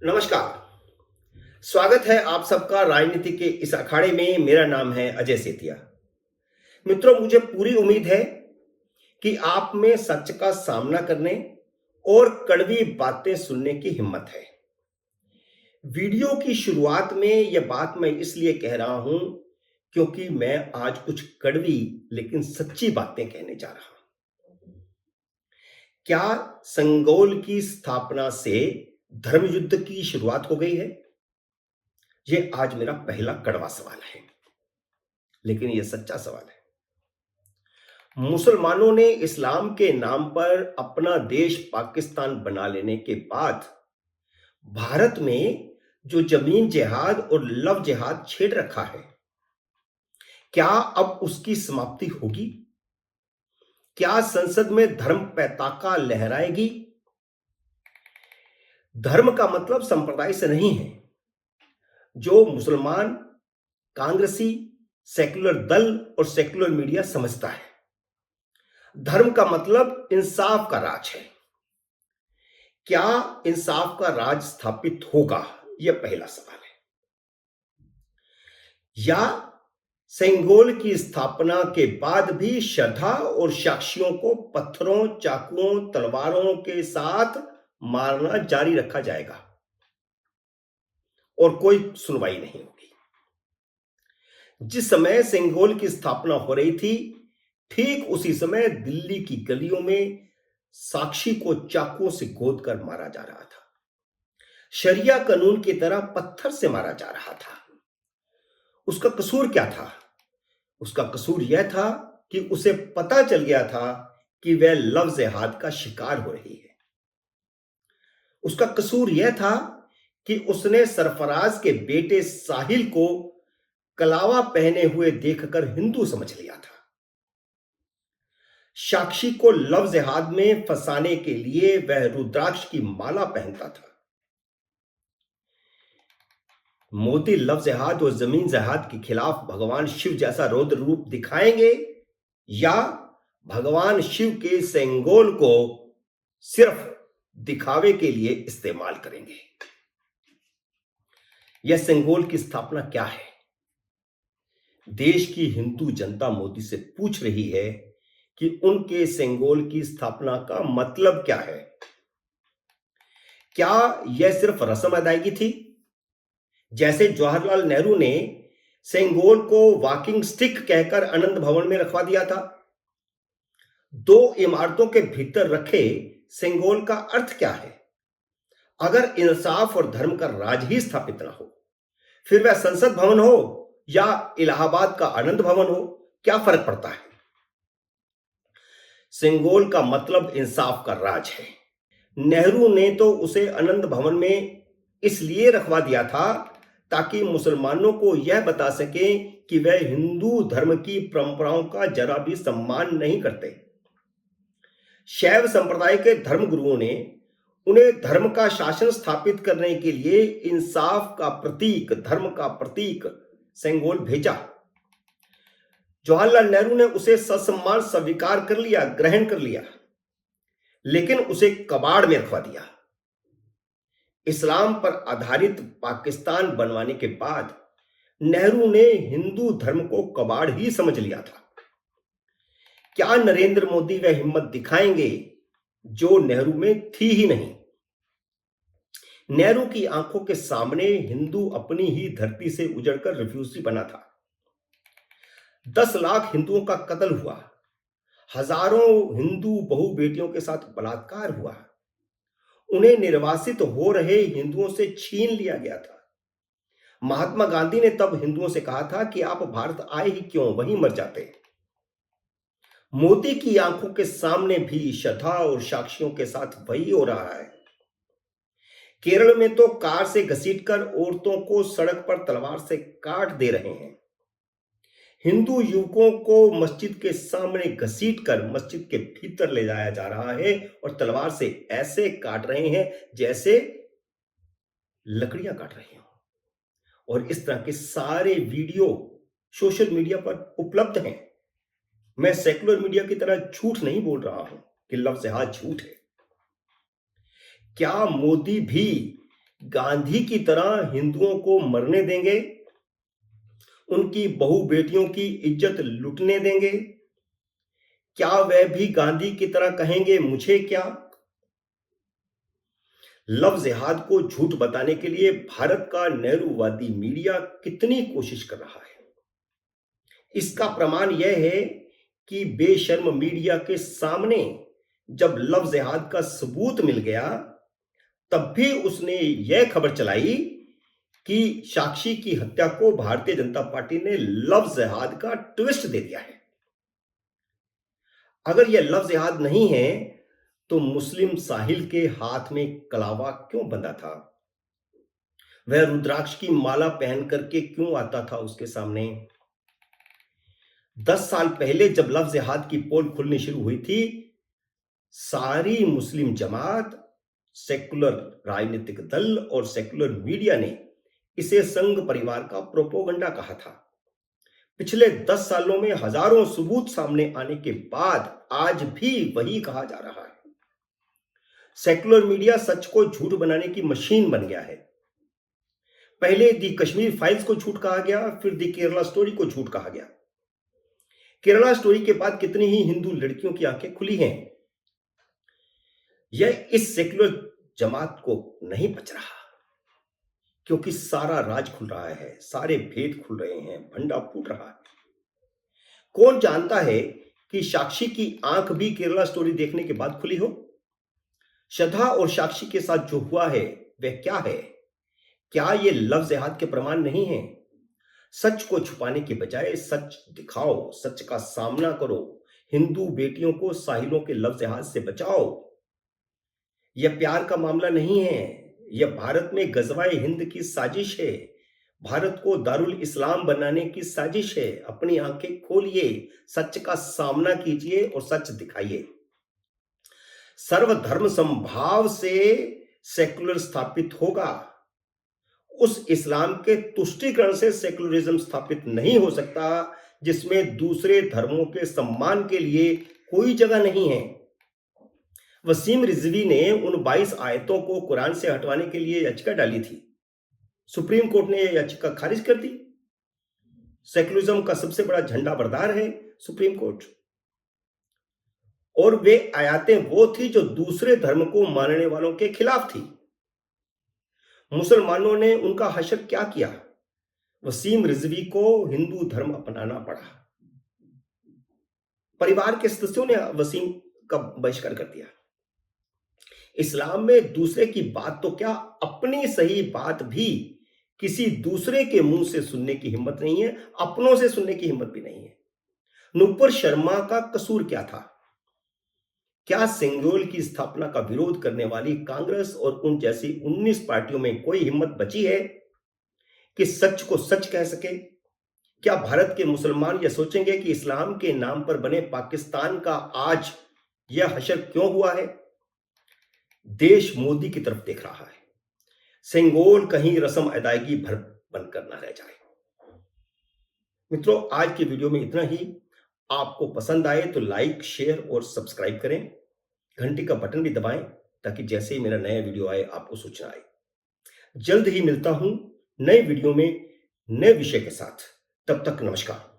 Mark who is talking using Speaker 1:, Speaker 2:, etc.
Speaker 1: नमस्कार। स्वागत है आप सबका राजनीति के इस अखाड़े में। मेरा नाम है अजय सेतिया। मित्रों, मुझे पूरी उम्मीद है कि आप में सच का सामना करने और कड़वी बातें सुनने की हिम्मत है। वीडियो की शुरुआत में यह बात मैं इसलिए कह रहा हूं क्योंकि मैं आज कुछ कड़वी लेकिन सच्ची बातें कहने जा रहा हूं। क्या संगोल की स्थापना से धर्मयुद्ध की शुरुआत हो गई है? यह आज मेरा पहला कड़वा सवाल है, लेकिन यह सच्चा सवाल है। मुसलमानों ने इस्लाम के नाम पर अपना देश पाकिस्तान बना लेने के बाद भारत में जो जमीन जिहाद और लव जिहाद छेड़ रखा है, क्या अब उसकी समाप्ति होगी? क्या संसद में धर्म पताका लहराएगी? धर्म का मतलब संप्रदाय से नहीं है, जो मुसलमान, कांग्रेसी, सेक्युलर दल और सेक्युलर मीडिया समझता है। धर्म का मतलब इंसाफ का राज है। क्या इंसाफ का राज स्थापित होगा? यह पहला सवाल है। या सेंगोल की स्थापना के बाद भी श्रद्धा और साक्षियों को पत्थरों, चाकुओं, तलवारों के साथ मारना जारी रखा जाएगा और कोई सुनवाई नहीं होगी? जिस समय सेंगोल की स्थापना हो रही थी, ठीक उसी समय दिल्ली की गलियों में साक्षी को चाकुओं से गोद कर मारा जा रहा था। शरिया कानून की तरह पत्थर से मारा जा रहा था। उसका कसूर क्या था? उसका कसूर यह था कि उसे पता चल गया था कि वह लव जिहाद का शिकार हो रही है। उसका कसूर यह था कि उसने सरफराज के बेटे साहिल को कलावा पहने हुए देखकर हिंदू समझ लिया था। साक्षी को लव जिहाद में फंसाने के लिए वह रुद्राक्ष की माला पहनता था। मोदी लव जिहाद और जमीन जिहाद के खिलाफ भगवान शिव जैसा रौद्र रूप दिखाएंगे या भगवान शिव के सेंगोल को सिर्फ दिखावे के लिए इस्तेमाल करेंगे? यह सेंगोल की स्थापना क्या है? देश की हिंदू जनता मोदी से पूछ रही है कि उनके सेंगोल की स्थापना का मतलब क्या है। क्या यह सिर्फ रस्म अदायगी थी, जैसे जवाहरलाल नेहरू ने सेंगोल को वॉकिंग स्टिक कहकर आनंद भवन में रखवा दिया था? दो इमारतों के भीतर रखे सेंगोल का अर्थ क्या है? अगर इंसाफ और धर्म का राज ही स्थापित ना हो, फिर वह संसद भवन हो या इलाहाबाद का आनंद भवन हो, क्या फर्क पड़ता है? सेंगोल का मतलब इंसाफ का राज है। नेहरू ने तो उसे आनंद भवन में इसलिए रखवा दिया था ताकि मुसलमानों को यह बता सके कि वह हिंदू धर्म की परंपराओं का जरा भी सम्मान नहीं करते। शैव संप्रदाय के धर्म गुरुओं ने उन्हें धर्म का शासन स्थापित करने के लिए इंसाफ का प्रतीक, धर्म का प्रतीक सेंगोल भेजा। जवाहरलाल नेहरू ने उसे ससम्मान स्वीकार कर लिया, ग्रहण कर लिया, लेकिन उसे कबाड़ में रखवा दिया। इस्लाम पर आधारित पाकिस्तान बनवाने के बाद नेहरू ने हिंदू धर्म को कबाड़ ही समझ लिया था। क्या नरेंद्र मोदी वह हिम्मत दिखाएंगे जो नेहरू में थी ही नहीं? नेहरू की आंखों के सामने हिंदू अपनी ही धरती से उजड़कर रिफ्यूजी बना था। 10 लाख हिंदुओं का कत्ल हुआ। हजारों हिंदू बहु बेटियों के साथ बलात्कार हुआ। उन्हें निर्वासित हो रहे हिंदुओं से छीन लिया गया था। महात्मा गांधी ने तब हिंदुओं से कहा था कि आप भारत आए ही क्यों, वहीं मर जाते। मोदी की आंखों के सामने भी श्रद्धा और साक्षियों के साथ वही हो रहा है। केरल में तो कार से घसीटकर औरतों को सड़क पर तलवार से काट दे रहे हैं। हिंदू युवकों को मस्जिद के सामने घसीटकर मस्जिद के भीतर ले जाया जा रहा है और तलवार से ऐसे काट रहे हैं जैसे लकड़ियां काट रहे हो। और इस तरह के सारे वीडियो सोशल मीडिया पर उपलब्ध हैं। मैं सेकुलर मीडिया की तरह झूठ नहीं बोल रहा हूं कि लव जिहाद झूठ है। क्या मोदी भी गांधी की तरह हिंदुओं को मरने देंगे, उनकी बहू बेटियों की इज्जत लूटने देंगे? क्या वह भी गांधी की तरह कहेंगे मुझे क्या? लव जिहाद को झूठ बताने के लिए भारत का नेहरूवादी मीडिया कितनी कोशिश कर रहा है। इसका प्रमाण यह है कि बेशर्म मीडिया के सामने जब लव जिहाद का सबूत मिल गया, तब भी उसने यह खबर चलाई कि साक्षी की हत्या को भारतीय जनता पार्टी ने लव जिहाद का ट्विस्ट दे दिया है। अगर यह लव जिहाद नहीं है तो मुस्लिम साहिल के हाथ में कलावा क्यों बंधा था? वह रुद्राक्ष की माला पहन करके क्यों आता था उसके सामने? 10 साल पहले जब लव जिहाद की पोल खुलनी शुरू हुई थी, सारी मुस्लिम जमात, सेकुलर राजनीतिक दल और सेकुलर मीडिया ने इसे संघ परिवार का प्रोपोगंडा कहा था। पिछले 10 सालों में हजारों सबूत सामने आने के बाद आज भी वही कहा जा रहा है। सेकुलर मीडिया सच को झूठ बनाने की मशीन बन गया है। पहले दी कश्मीर फाइल्स को झूठ कहा गया, फिर दी केरला स्टोरी को झूठ कहा गया। केरला स्टोरी के बाद कितनी ही हिंदू लड़कियों की आंखें खुली हैं। यह इस सेकुलर जमात को नहीं बच रहा, क्योंकि सारा राज खुल रहा है, सारे भेद खुल रहे हैं, भंडा फूट रहा है। कौन जानता है कि साक्षी की आंख भी केरला स्टोरी देखने के बाद खुली हो? श्रद्धा और साक्षी के साथ जो हुआ है वह क्या है? क्या ये लव जिहाद के प्रमाण नहीं है? सच को छुपाने के बजाय सच दिखाओ, सच का सामना करो, हिंदू बेटियों को साहिलों के लव जिहाद से बचाओ। यह प्यार का मामला नहीं है, यह भारत में गजवाए हिंद की साजिश है, भारत को दारुल इस्लाम बनाने की साजिश है। अपनी आंखें खोलिए, सच का सामना कीजिए और सच दिखाइए। सर्वधर्म समभाव से सेकुलर स्थापित होगा, उस इस्लाम के तुष्टीकरण से सेकुलरिज्म स्थापित नहीं हो सकता जिसमें दूसरे धर्मों के सम्मान के लिए कोई जगह नहीं है। वसीम रिजवी ने उन 22 आयतों को कुरान से हटवाने के लिए याचिका डाली थी। सुप्रीम कोर्ट ने यह याचिका खारिज कर दी। सेकुलरिज्म का सबसे बड़ा झंडा बरदार है सुप्रीम कोर्ट, और वे आयतें वो थी जो दूसरे धर्म को मानने वालों के खिलाफ थी। मुसलमानों ने उनका हशर क्या किया? वसीम रिजवी को हिंदू धर्म अपनाना पड़ा। परिवार के सदस्यों ने वसीम का बहिष्कार कर दिया। इस्लाम में दूसरे की बात तो क्या, अपनी सही बात भी किसी दूसरे के मुंह से सुनने की हिम्मत नहीं है, अपनों से सुनने की हिम्मत भी नहीं है। नुपुर शर्मा का कसूर क्या था? क्या सिंगोल की स्थापना का विरोध करने वाली कांग्रेस और उन जैसी 19 पार्टियों में कोई हिम्मत बची है कि सच को सच कह सके? क्या भारत के मुसलमान यह सोचेंगे कि इस्लाम के नाम पर बने पाकिस्तान का आज यह हशर क्यों हुआ है? देश मोदी की तरफ देख रहा है। सिंगोल कहीं रस्म अदायगी भर बनकर ना रह जाए। मित्रों, आज की वीडियो में इतना ही। आपको पसंद आए तो लाइक, शेयर और सब्सक्राइब करें। घंटी का बटन भी दबाएं ताकि जैसे ही मेरा नया वीडियो आए आपको सूचना आए। जल्द ही मिलता हूं नए वीडियो में नए विषय के साथ। तब तक नमस्कार।